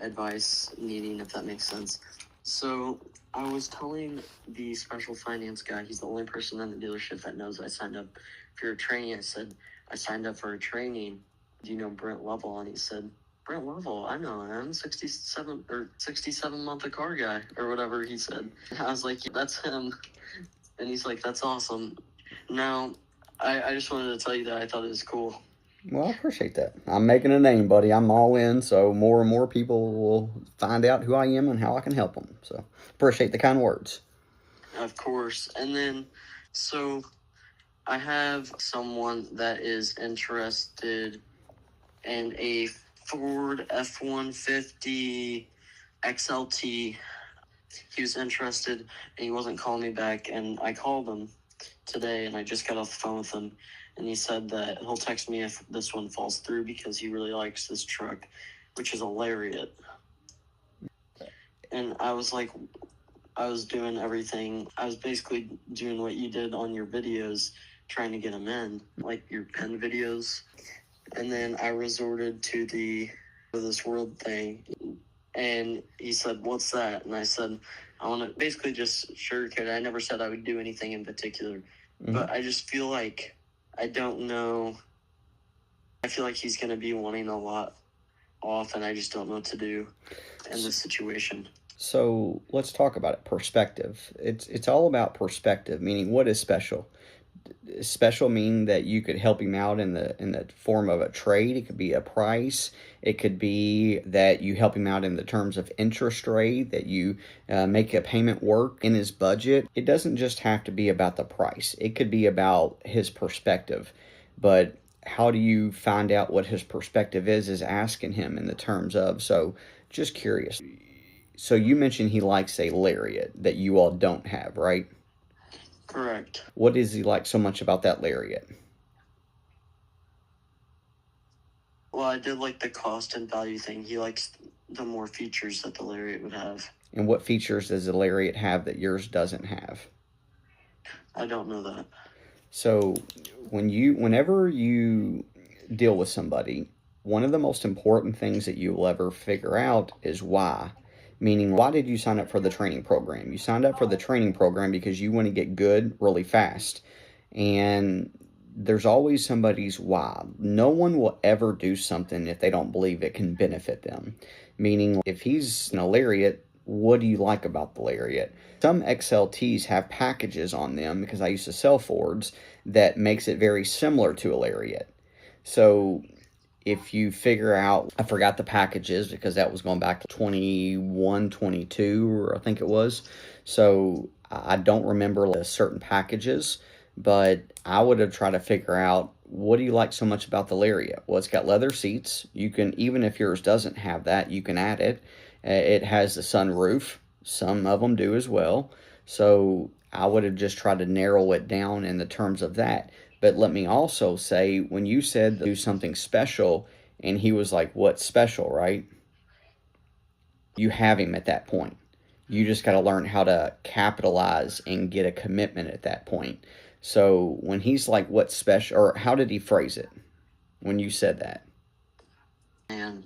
advice needing, if that makes sense. So I was telling the special finance guy, he's the only person in the dealership that knows I signed up for a training. I said, I signed up for a training. Do you know Brent Loveall? And he said, Brent Loveall, I know him, 67 month a car guy, or whatever he said. I was like, yeah, that's him. And he's like, that's awesome. Now, I just wanted to tell you that I thought it was cool. Well, I appreciate that. I'm making a name, buddy. I'm all in, so more and more people will find out who I am and how I can help them. So, appreciate the kind words. Of course. And then, so I have someone that is interested in a Ford F150 XLT. He was interested, and he wasn't calling me back, and I called him today, and I just got off the phone with him, and he said that he'll text me if this one falls through because he really likes this truck, which is a Lariat. And I was like, I was doing everything. I was basically doing what you did on your videos, trying to get him in, like your pen videos. And then I resorted to this world thing. And he said, what's that? And I said, I want to basically just sugarcoat it. I never said I would do anything in particular. Mm-hmm. But I just feel like, I don't know. I feel like he's going to be wanting a lot off, and I just don't know what to do in this situation. So let's talk about it. Perspective. It's all about perspective, meaning what is special. Special meaning that you could help him out in the form of a trade. It could be a price. It could be that you help him out in the terms of interest rate, that you make a payment work in his budget. It doesn't just have to be about the price. It could be about his perspective. But how do you find out what his perspective is asking him in the terms of, so just curious. So you mentioned he likes a Lariat that you all don't have, right? Correct. What does he like so much about that Lariat? Well, I did like the cost and value thing. He likes the more features that the Lariat would have. And what features does the Lariat have that yours doesn't have? I don't know that. So whenever you deal with somebody, one of the most important things that you will ever figure out is why. Meaning, why did you sign up for the training program? You signed up for the training program because you want to get good really fast. And there's always somebody's why. No one will ever do something if they don't believe it can benefit them. Meaning, if he's in a Lariat, what do you like about the Lariat? Some XLTs have packages on them, because I used to sell Fords, that makes it very similar to a Lariat. So if you figure out, I forgot the packages because that was going back to 21, 22, or I think it was. So I don't remember the certain packages, but I would have tried to figure out, what do you like so much about the Lariat? Well, it's got leather seats. You can, even if yours doesn't have that, you can add it. It has the sunroof. Some of them do as well. So I would have just tried to narrow it down in the terms of that. But let me also say, when you said do something special, and he was like, what's special, right? You have him at that point. You just got to learn how to capitalize and get a commitment at that point. So when he's like, what's special, or how did he phrase it when you said that? Man,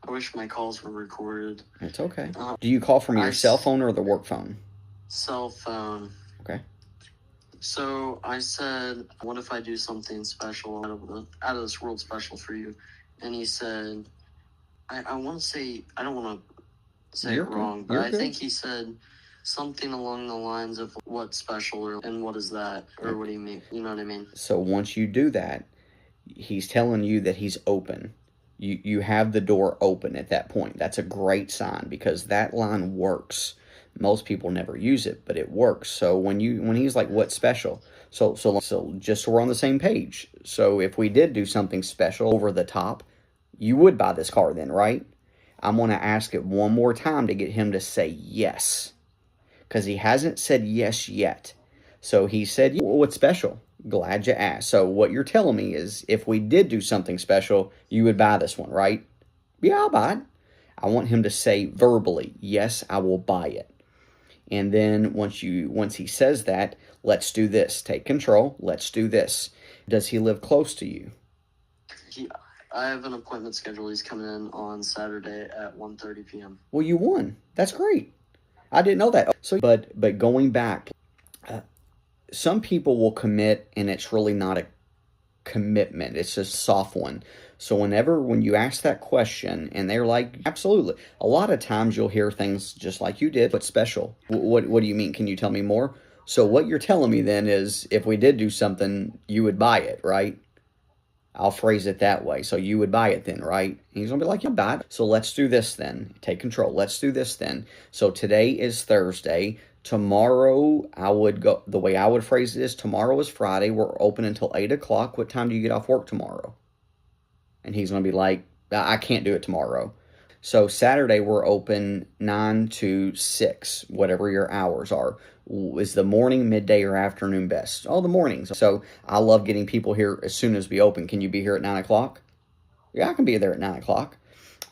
I wish my calls were recorded. It's okay. Do you call from your cell phone or the work phone? Cell phone. Okay. So I said, what if I do something special, out of this world special for you? And he said, I want to say, I don't want to say it wrong, but I think he said something along the lines of what's special, and what is that, or what do you mean? You know what I mean? So once you do that, he's telling you that he's open. You have the door open at that point. That's a great sign, because that line works. Most people never use it, but it works. So when he's like, what's special? So just so we're on the same page. So if we did do something special over the top, you would buy this car then, right? I'm going to ask it one more time to get him to say yes, because he hasn't said yes yet. So he said, well, what's special? Glad you asked. So what you're telling me is, if we did do something special, you would buy this one, right? Yeah, I'll buy it. I want him to say verbally, yes, I will buy it. And then once he says that, let's do this. Take control. Let's do this. Does he live close to you? I have an appointment scheduled. He's coming in on Saturday at 1:30 p.m. Well, you won. That's great. I didn't know that. So, but going back, some people will commit, and it's really not a commitment. It's a soft one. So when you ask that question, and they're like, absolutely. A lot of times you'll hear things just like you did. What's special? What do you mean? Can you tell me more? So what you're telling me then is, if we did do something, you would buy it, right? I'll phrase it that way. So you would buy it then, right? And he's going to be like, yeah, buy it. So let's do this then. Take control. Let's do this then. So today is Thursday. Tomorrow, the way I would phrase it is, tomorrow is Friday. We're open until 8 o'clock. What time do you get off work tomorrow? And he's going to be like, I can't do it tomorrow. So Saturday, we're open 9 to 6, whatever your hours are. Is the morning, midday, or afternoon best? Oh, the mornings. So I love getting people here as soon as we open. Can you be here at 9 o'clock? Yeah, I can be there at 9 o'clock.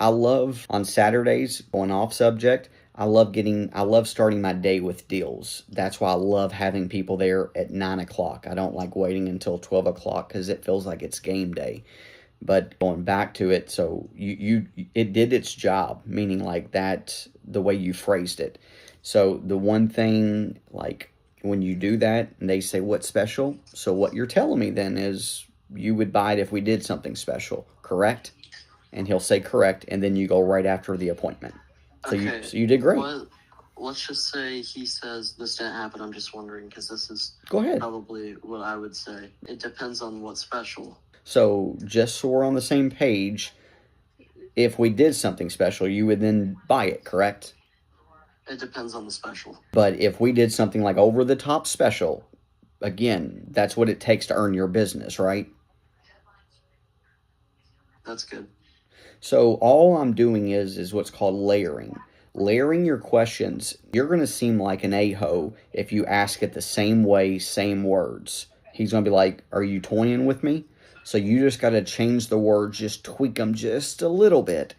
I love, on Saturdays, going off subject, I love starting my day with deals. That's why I love having people there at 9 o'clock. I don't like waiting until 12 o'clock because it feels like it's game day. But going back to it, so it did its job, meaning like that, the way you phrased it. So the one thing, like when you do that and they say, what's special? So what you're telling me then is you would buy it if we did something special, correct? And he'll say correct, and then you go right after the appointment. So, okay. you did great. Well, let's just say he says this didn't happen. I'm just wondering, because this is Go ahead. Probably what I would say. It depends on what's special. So just so we're on the same page, if we did something special, you would then buy it, correct? It depends on the special. But if we did something like over-the-top special, again, that's what it takes to earn your business, right? That's good. So all I'm doing is what's called layering. Layering your questions. You're going to seem like an a-ho if you ask it the same way, same words. He's going to be like, are you toying with me? So you just got to change the words, just tweak them just a little bit,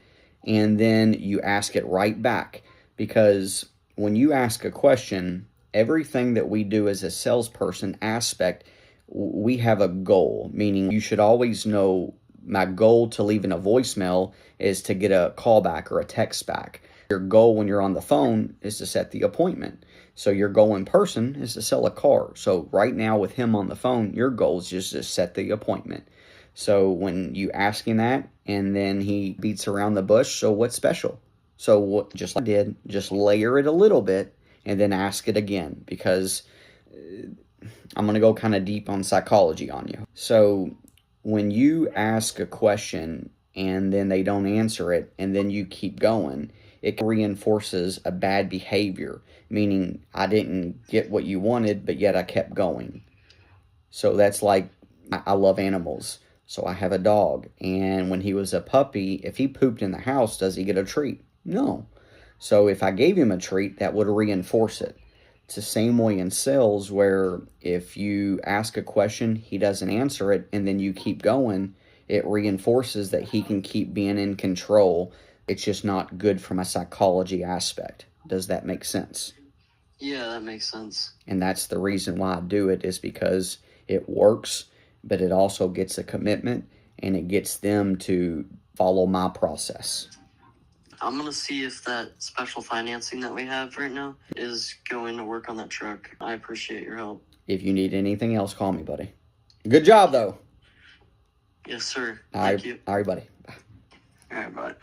and then you ask it right back. Because when you ask a question, everything that we do as a salesperson aspect, we have a goal, meaning you should always know my goal to leaving a voicemail is to get a call back or a text back. Your goal when you're on the phone is to set the appointment. So your goal in person is to sell a car. So right now with him on the phone, your goal is just to set the appointment. So when you ask him that and then he beats around the bush, so what's special? So what, just like I did, just layer it a little bit and then ask it again, because I'm going to go kind of deep on psychology on you. So when you ask a question and then they don't answer it and then you keep going, it reinforces a bad behavior, meaning I didn't get what you wanted, but yet I kept going. So that's like, I love animals. So I have a dog, and when he was a puppy, if he pooped in the house, does he get a treat? No. So if I gave him a treat, that would reinforce it. It's the same way in sales, where if you ask a question, he doesn't answer it, and then you keep going, it reinforces that he can keep being in control. It's just not good from a psychology aspect. Does that make sense? Yeah, that makes sense. And that's the reason why I do it, is because it works, but it also gets a commitment, and it gets them to follow my process. I'm going to see if that special financing that we have right now is going to work on that truck. I appreciate your help. If you need anything else, call me, buddy. Good job, though. Yes, sir. Thank you. All right, buddy. All right, bye.